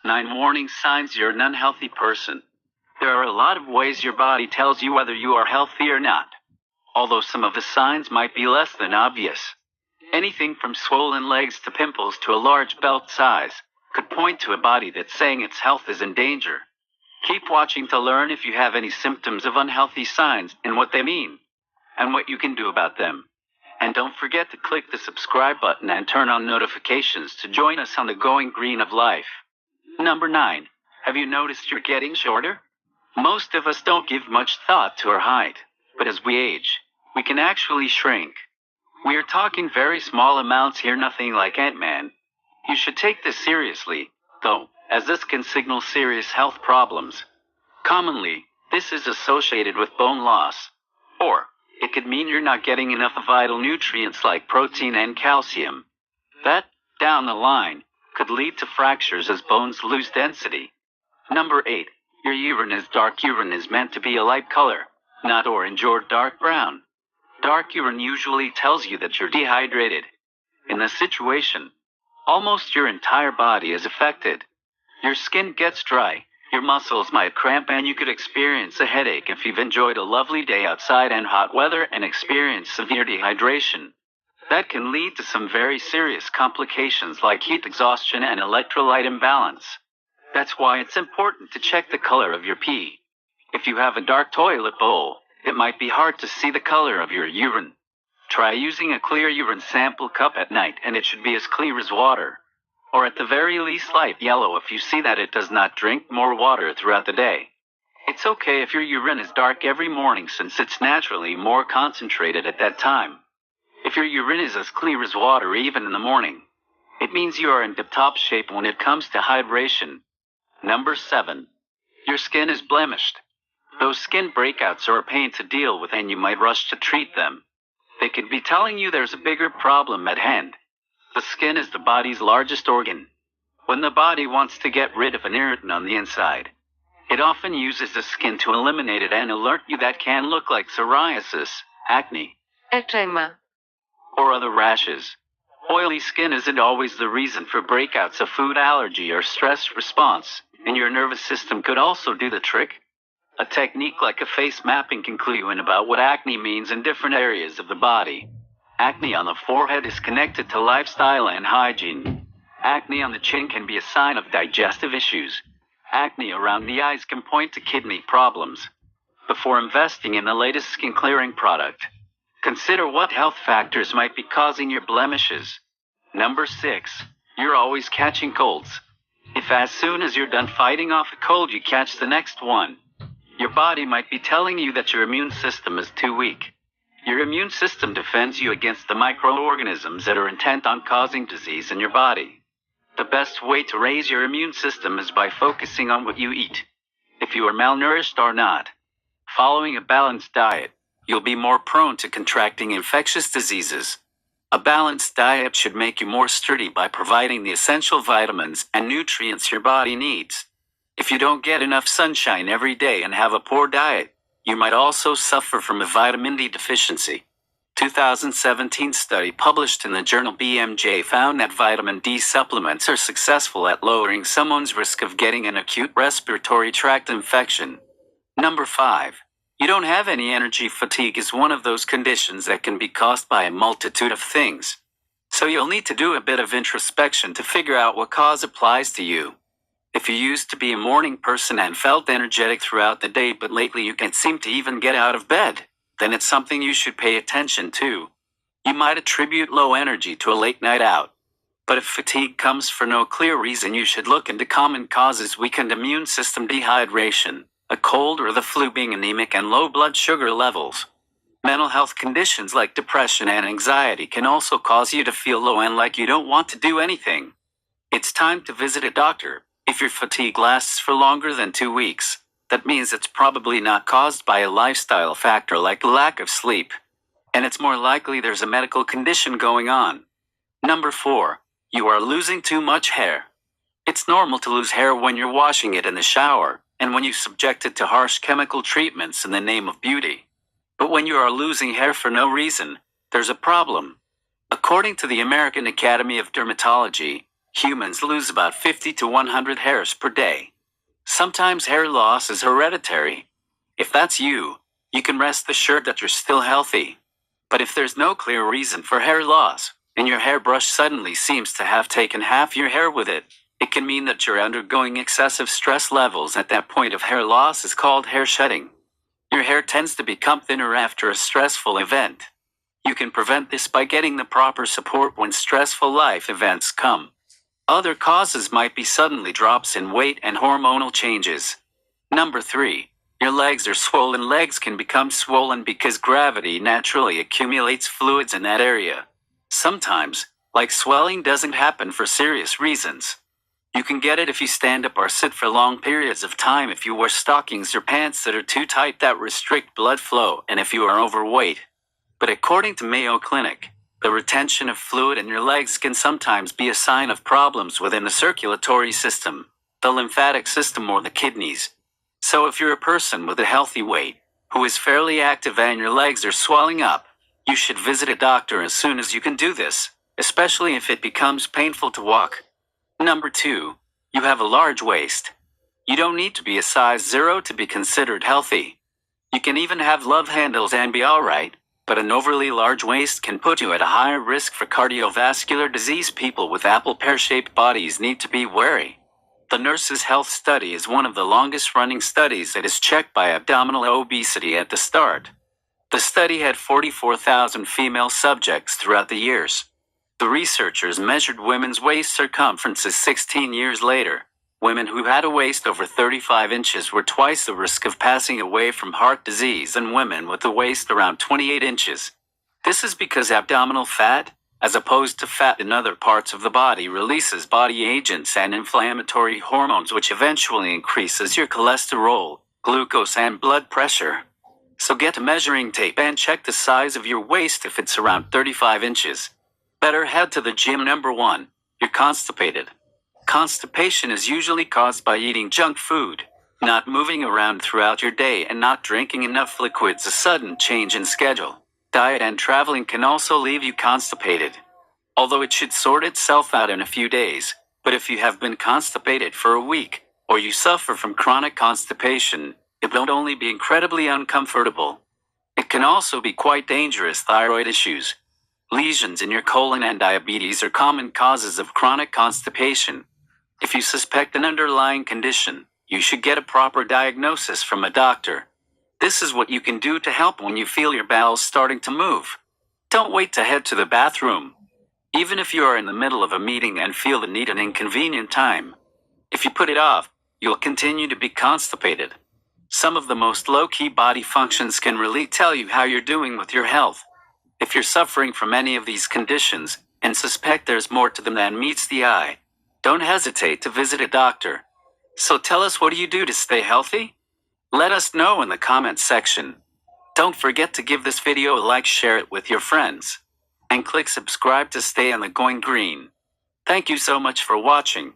9 warning signs you're an unhealthy person. There are a lot of ways your body tells you whether you are healthy or not, although some of the signs might be less than obvious. Anything from swollen legs to pimples to a large belt size could point to a body that's saying its health is in danger. Keep watching to learn if you have any symptoms of unhealthy signs and what they mean, and what you can do about them. And don't forget to click the subscribe button and turn on notifications to join us on the going green of life. Number 9. Have you noticed you're getting shorter? Most of us don't give much thought to our height, but as we age, we can actually shrink. We are talking very small amounts here, nothing like Ant-Man. You should take this seriously, though, as this can signal serious health problems. Commonly, this is associated with bone loss, or it could mean you're not getting enough vital nutrients like protein and calcium. That, down the line, could lead to fractures as bones lose density. Number 8. Your urine is dark. Urine is meant to be a light color, not orange or dark brown. Dark urine usually tells you that you're dehydrated. In this situation, almost your entire body is affected. Your skin gets dry, your muscles might cramp, and you could experience a headache if you've enjoyed a lovely day outside and hot weather and experienced severe dehydration. That can lead to some very serious complications like heat exhaustion and electrolyte imbalance. That's why it's important to check the color of your pee. If you have a dark toilet bowl, it might be hard to see the color of your urine. Try using a clear urine sample cup at night, and it should be as clear as water, or at the very least light yellow if you see that it does not drink more water throughout the day. It's okay if your urine is dark every morning, since it's naturally more concentrated at that time. If your urine is as clear as water even in the morning, it means you are in tip-top shape when it comes to hydration. Number 7. Your skin is blemished. Those skin breakouts are a pain to deal with, and you might rush to treat them. They could be telling you there's a bigger problem at hand. The skin is the body's largest organ. When the body wants to get rid of an irritant on the inside, it often uses the skin to eliminate it and alert you. That can look like psoriasis, acne, eczema, or other rashes. Oily skin isn't always the reason for breakouts. A food allergy or stress response in your nervous system could also do the trick. A technique like a face mapping can clue you in about what acne means in different areas of the body. Acne on the forehead is connected to lifestyle and hygiene. Acne on the chin can be a sign of digestive issues. Acne around the eyes can point to kidney problems. Before investing in the latest skin clearing product, consider what health factors might be causing your blemishes. Number 6. You're always catching colds. If as soon as you're done fighting off a cold you catch the next one, your body might be telling you that your immune system is too weak. Your immune system defends you against the microorganisms that are intent on causing disease in your body. The best way to raise your immune system is by focusing on what you eat. If you are malnourished or not, following a balanced diet, you'll be more prone to contracting infectious diseases. A balanced diet should make you more sturdy by providing the essential vitamins and nutrients your body needs. If you don't get enough sunshine every day and have a poor diet, you might also suffer from a vitamin D deficiency. 2017 study published in the journal BMJ found that vitamin D supplements are successful at lowering someone's risk of getting an acute respiratory tract infection. Number 5. You don't have any energy. Fatigue is one of those conditions that can be caused by a multitude of things. So you'll need to do a bit of introspection to figure out what cause applies to you. If you used to be a morning person and felt energetic throughout the day, but lately you can't seem to even get out of bed, then it's something you should pay attention to. You might attribute low energy to a late night out. But if fatigue comes for no clear reason, you should look into common causes: weakened immune system, dehydration, a cold or the flu, being anemic, and low blood sugar levels. Mental health conditions like depression and anxiety can also cause you to feel low and like you don't want to do anything. It's time to visit a doctor. If your fatigue lasts for longer than 2 weeks, that means it's probably not caused by a lifestyle factor like lack of sleep, and it's more likely there's a medical condition going on. Number 4. You are losing too much hair. It's normal to lose hair when you're washing it in the shower, and when you subject it to harsh chemical treatments in the name of beauty. But when you are losing hair for no reason, there's a problem. According to the American Academy of Dermatology, Humans lose about 50 to 100 hairs per day. Sometimes hair loss is hereditary. If that's you, you can rest assured that you're still healthy. But if there's no clear reason for hair loss, and your hairbrush suddenly seems to have taken half your hair with it, it can mean that you're undergoing excessive stress levels. At that point of hair loss is called hair shedding. Your hair tends to become thinner after a stressful event. You can prevent this by getting the proper support when stressful life events come. Other causes might be suddenly drops in weight and hormonal changes. Number 3. Your legs are swollen. Legs can become swollen because gravity naturally accumulates fluids in that area. Sometimes, like swelling doesn't happen for serious reasons. You can get it if you stand up or sit for long periods of time, if you wear stockings or pants that are too tight that restrict blood flow, and if you are overweight. But according to Mayo Clinic, the retention of fluid in your legs can sometimes be a sign of problems within the circulatory system, the lymphatic system, or the kidneys. So if you're a person with a healthy weight, who is fairly active, and your legs are swelling up, you should visit a doctor as soon as you can do this, especially if it becomes painful to walk. Number 2. You have a large waist. You don't need to be a size 0 to be considered healthy. You can even have love handles and be alright, but an overly large waist can put you at a higher risk for cardiovascular disease. People with apple pear-shaped bodies need to be wary. The Nurses' Health Study is one of the longest-running studies that is checked by abdominal obesity at the start. The study had 44,000 female subjects throughout the years. The researchers measured women's waist circumferences 16 years later. Women who had a waist over 35 inches were twice the risk of passing away from heart disease than women with a waist around 28 inches. This is because abdominal fat, as opposed to fat in other parts of the body, releases body agents and inflammatory hormones, which eventually increases your cholesterol, glucose, and blood pressure. So get a measuring tape and check the size of your waist if it's around 35 inches. Better head to the gym. Number 1. You're constipated. Constipation is usually caused by eating junk food, not moving around throughout your day, and not drinking enough liquids. A sudden change in schedule, diet, and traveling can also leave you constipated, although it should sort itself out in a few days. But if you have been constipated for a week, or you suffer from chronic constipation, it won't only be incredibly uncomfortable, it can also be quite dangerous. Thyroid issues, lesions in your colon, and diabetes are common causes of chronic constipation. If you suspect an underlying condition, you should get a proper diagnosis from a doctor. This is what you can do to help when you feel your bowels starting to move. Don't wait to head to the bathroom, even if you are in the middle of a meeting and feel the need an inconvenient time. If you put it off, you'll continue to be constipated. Some of the most low-key body functions can really tell you how you're doing with your health. If you're suffering from any of these conditions and suspect there's more to them than meets the eye, don't hesitate to visit a doctor. So tell us, what do you do to stay healthy? Let us know in the comments section. Don't forget to give this video a like, share it with your friends, and click subscribe to stay on the Going Green. Thank you so much for watching.